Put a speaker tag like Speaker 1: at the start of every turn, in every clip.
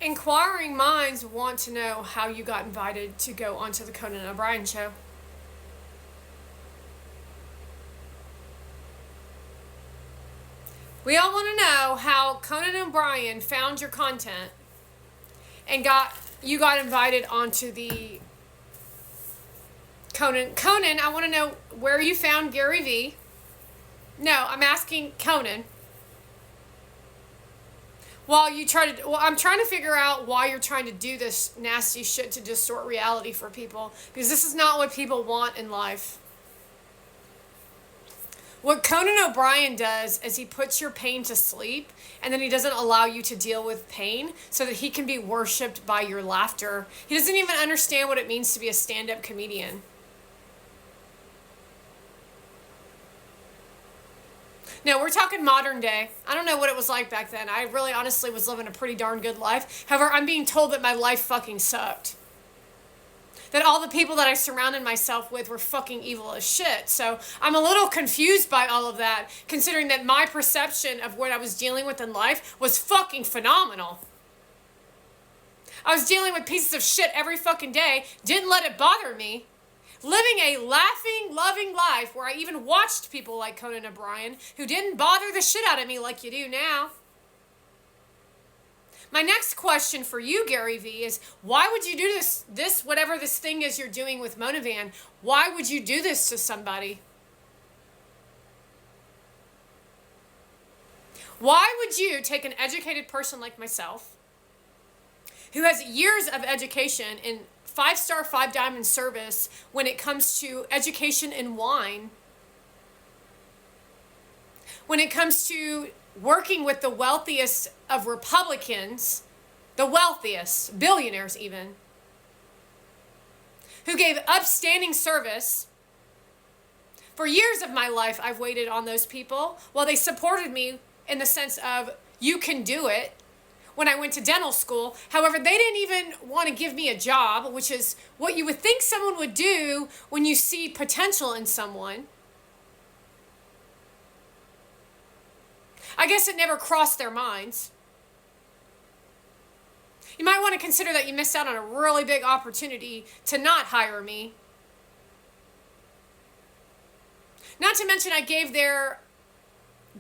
Speaker 1: Inquiring minds want to know how you got invited to go onto the Conan O'Brien show. We all want to know how Conan O'Brien found your content and you got invited onto the Conan. Conan, I want to know where you found Gary Vee. No, I'm asking Conan. I'm trying to figure out why you're trying to do this nasty shit to distort reality for people, because this is not what people want in life. What Conan O'Brien does is he puts your pain to sleep, and then he doesn't allow you to deal with pain so that he can be worshipped by your laughter. He doesn't even understand what it means to be a stand-up comedian. No, we're talking modern day. I don't know what it was like back then. I really honestly was living a pretty darn good life. However, I'm being told that my life fucking sucked. That all the people that I surrounded myself with were fucking evil as shit. So I'm a little confused by all of that, considering that my perception of what I was dealing with in life was fucking phenomenal. I was dealing with pieces of shit every fucking day, didn't let it bother me. Living a laughing, loving life where I even watched people like Conan O'Brien who didn't bother the shit out of me like you do now. My next question for you, Gary Vee, is why would you do this whatever this thing is you're doing with Monovan, why would you do this to somebody? Why would you take an educated person like myself, who has years of education in 5-star, 5-diamond service when it comes to education in wine, when it comes to working with the wealthiest of Republicans, the wealthiest, billionaires even, who gave upstanding service. For years of my life, I've waited on those people while they supported me in the sense of, you can do it, when I went to dental school. However, they didn't even want to give me a job, which is what you would think someone would do when you see potential in someone. I guess it never crossed their minds. You might want to consider that you missed out on a really big opportunity to not hire me. Not to mention I gave their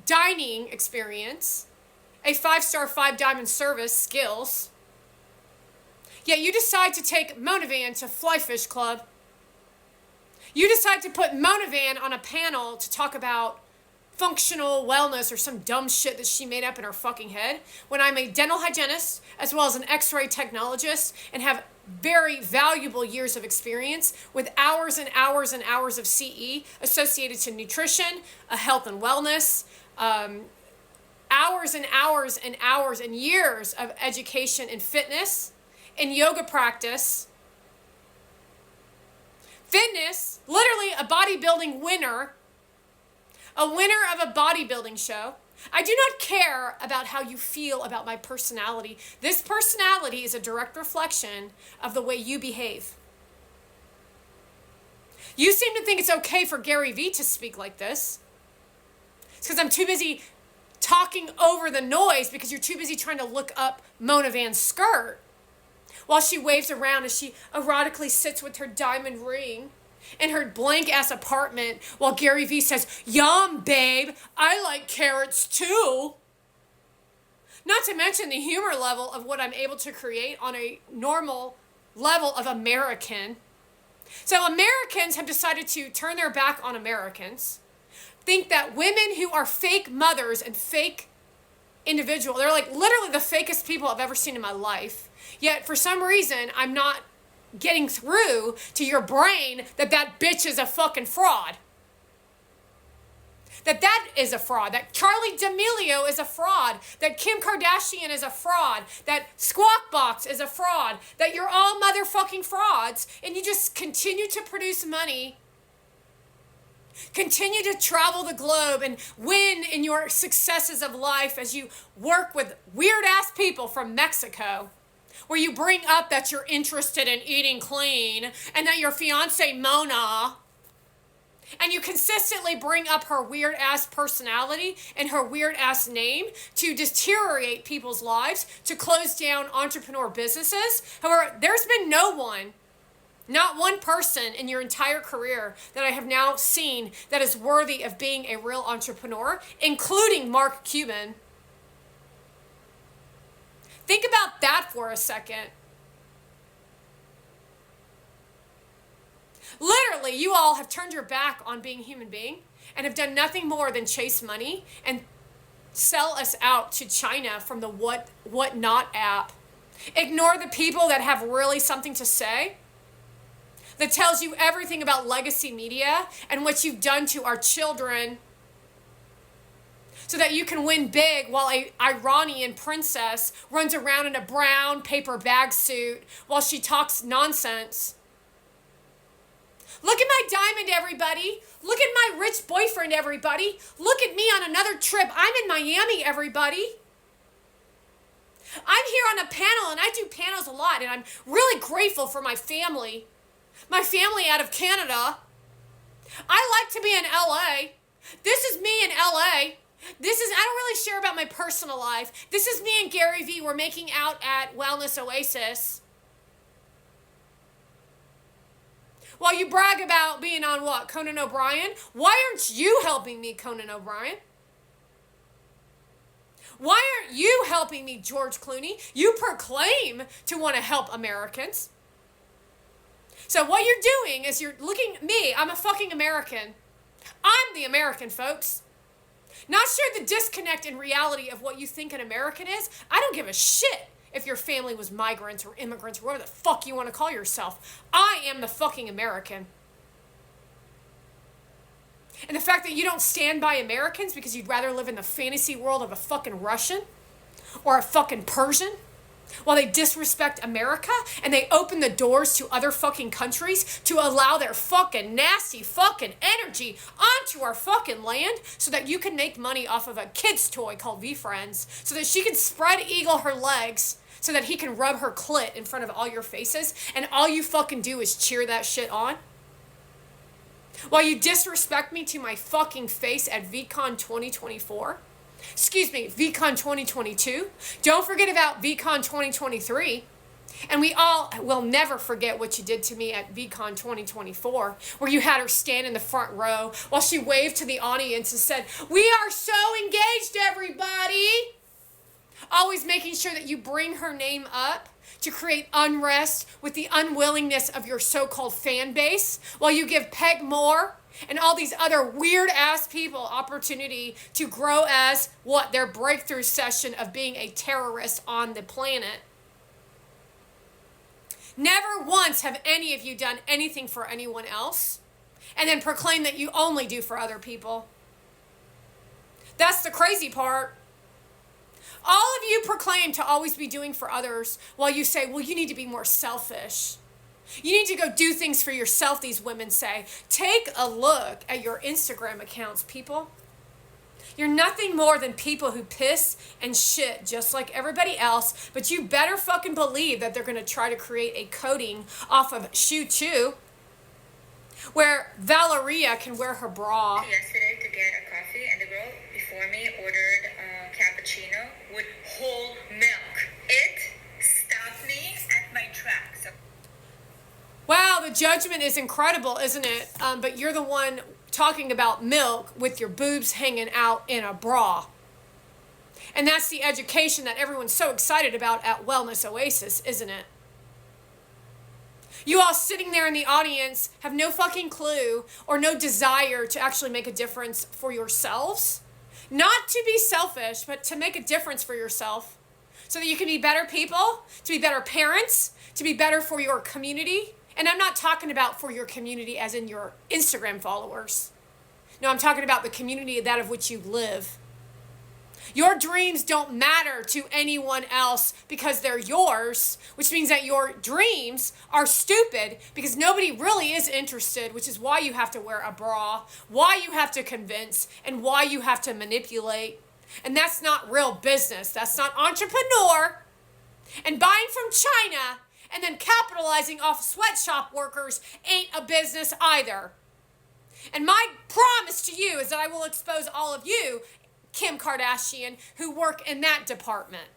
Speaker 1: dining experience a 5-star, 5-diamond service skills. Yet you decide to take Monovan to Fly Fish Club. You decide to put Monovan on a panel to talk about functional wellness or some dumb shit that she made up in her fucking head, when I'm a dental hygienist as well as an x-ray technologist and have very valuable years of experience with hours and hours and hours of CE associated to nutrition, health and wellness, hours and hours and hours and years of education in fitness, in yoga practice. Fitness, literally a bodybuilding winner, a winner of a bodybuilding show. I do not care about how you feel about my personality. This personality is a direct reflection of the way you behave. You seem to think it's okay for Gary Vee to speak like this. It's because I'm too busy talking over the noise because you're too busy trying to look up Mona Van's skirt while she waves around as she erotically sits with her diamond ring in her blank-ass apartment while Gary Vee says, "Yum, babe, I like carrots too." Not to mention the humor level of what I'm able to create on a normal level of American. So Americans have decided to turn their back on Americans, think that women who are fake mothers and fake individual, they're like literally the fakest people I've ever seen in my life. Yet for some reason, I'm not getting through to your brain that that bitch is a fucking fraud. That is a fraud. That Charlie D'Amelio is a fraud. That Kim Kardashian is a fraud. That Squawk Box is a fraud. That you're all motherfucking frauds and you just continue to produce money. Continue to travel the globe and win in your successes of life as you work with weird-ass people from Mexico, where you bring up that you're interested in eating clean and that your fiance Mona And you consistently bring up her weird ass personality and her weird ass name to deteriorate people's lives, to close down entrepreneur businesses. However, there's been no one, not one person in your entire career that I have now seen that is worthy of being a real entrepreneur, including Mark Cuban. Think about that for a second. Literally, you all have turned your back on being a human being and have done nothing more than chase money and sell us out to China from the What Not app. Ignore the people that have really something to say, that tells you everything about legacy media and what you've done to our children so that you can win big while a Iranian princess runs around in a brown paper bag suit while she talks nonsense. Look at my diamond, everybody. Look at my rich boyfriend, everybody. Look at me on another trip. I'm in Miami, everybody. I'm here on a panel, and I do panels a lot, and I'm really grateful for my family. My family out of Canada. I like to be in LA. This is me in LA. I don't really share about my personal life. This is me and Gary Vee. We're making out at Wellness Oasis. While you brag about being on what? Conan O'Brien? Why aren't you helping me, Conan O'Brien? Why aren't you helping me, George Clooney? You proclaim to want to help Americans. So what you're doing is you're looking at me. I'm a fucking American. I'm the American, folks. Not sure the disconnect in reality of what you think an American is. I don't give a shit if your family was migrants or immigrants or whatever the fuck you want to call yourself. I am the fucking American. And the fact that you don't stand by Americans because you'd rather live in the fantasy world of a fucking Russian or a fucking Persian while they disrespect America and they open the doors to other fucking countries to allow their fucking nasty fucking energy onto our fucking land so that you can make money off of a kid's toy called VeeFriends so that she can spread eagle her legs so that he can rub her clit in front of all your faces and all you fucking do is cheer that shit on? While you disrespect me to my fucking face at VCon 2024? Excuse me, VCon 2022. Don't forget about VCon 2023. And we all will never forget what you did to me at VCon 2024, where you had her stand in the front row while she waved to the audience and said, "We are so engaged, everybody." Always making sure that you bring her name up to create unrest with the unwillingness of your so-called fan base, while you give Peg Moore and all these other weird-ass people opportunity to grow as, what, their breakthrough session of being a terrorist on the planet. Never once have any of you done anything for anyone else and then proclaim that you only do for other people. That's the crazy part. All of you proclaim to always be doing for others while you say, well, you need to be more selfish. You need to go do things for yourself, these women say. Take a look at your Instagram accounts, people. You're nothing more than people who piss and shit just like everybody else, but you better fucking believe that they're going to try to create a coating off of Shoe Chew where Valeria can wear her bra.
Speaker 2: Yesterday to get a coffee, and the girl before me ordered a cappuccino with whole milk. It stopped me at my tracks.
Speaker 1: Wow, the judgment is incredible, isn't it? But you're the one talking about milk with your boobs hanging out in a bra. And that's the education that everyone's so excited about at Wellness Oasis, isn't it? You all sitting there in the audience have no fucking clue or no desire to actually make a difference for yourselves. Not to be selfish, but to make a difference for yourself so that you can be better people, to be better parents, to be better for your community. And I'm not talking about for your community as in your Instagram followers. No, I'm talking about the community that of which you live. Your dreams don't matter to anyone else because they're yours, which means that your dreams are stupid because nobody really is interested, which is why you have to wear a bra, why you have to convince, and why you have to manipulate. And that's not real business. That's not entrepreneur. And buying from China and then capitalizing off sweatshop workers ain't a business either. And my promise to you is that I will expose all of you, Kim Kardashian, who work in that department.